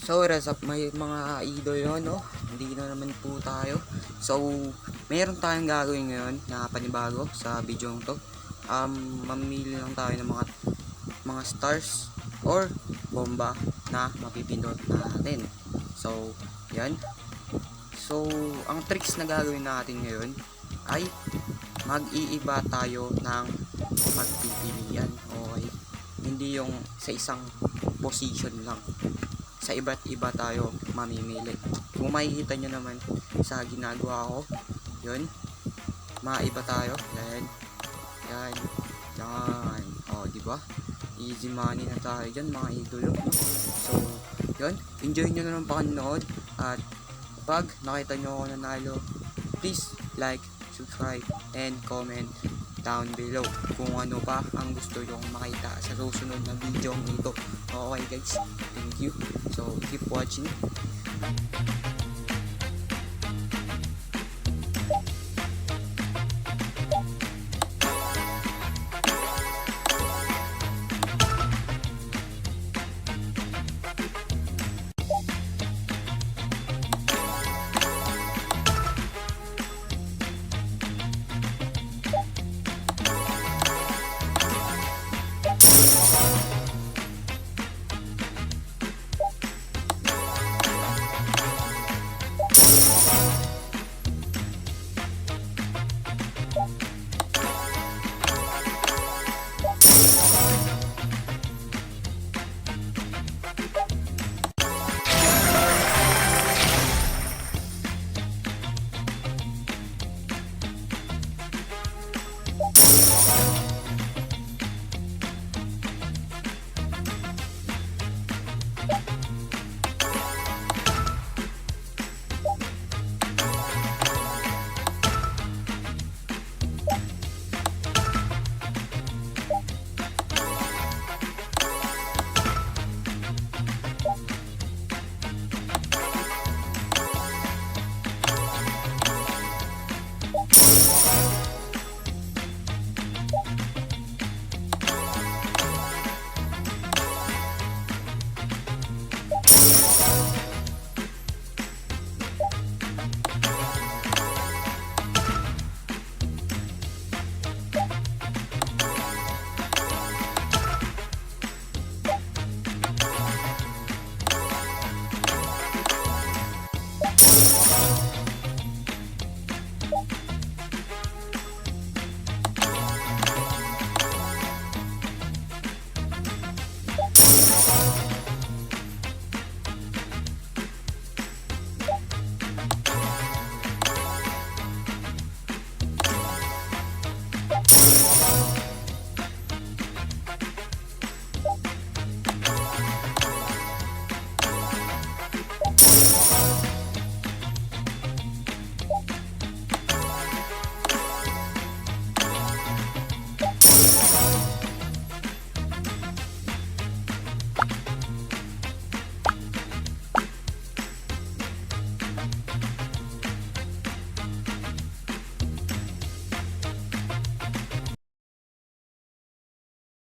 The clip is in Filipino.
So, what's up may mga idol yun, no? Hindi na naman po tayo. So, meron tayong gagawin ngayon na panibago sa video to. Mamili lang tayo ng mga stars or bomba na mapipindot natin. So, yan. So, ang tricks na gagawin natin ngayon ay mag-iiba tayo ng pagpipilian. Okay? Hindi yung sa isang position lang. Sa iba't iba tayo mamimili. Kung makikita nyo naman sa ginagawa ko, yun, maiba tayo. Yan, yan, yan. O, diba? Easy money na tayo dyan, mga idolo. So, yun, enjoy nyo na ng pakanood. At pag nakita nyo ako nanalo, please like, subscribe, and comment down below kung ano pa ang gusto nyong makita sa susunod na video nito. Okay guys, thank you. So keep watching.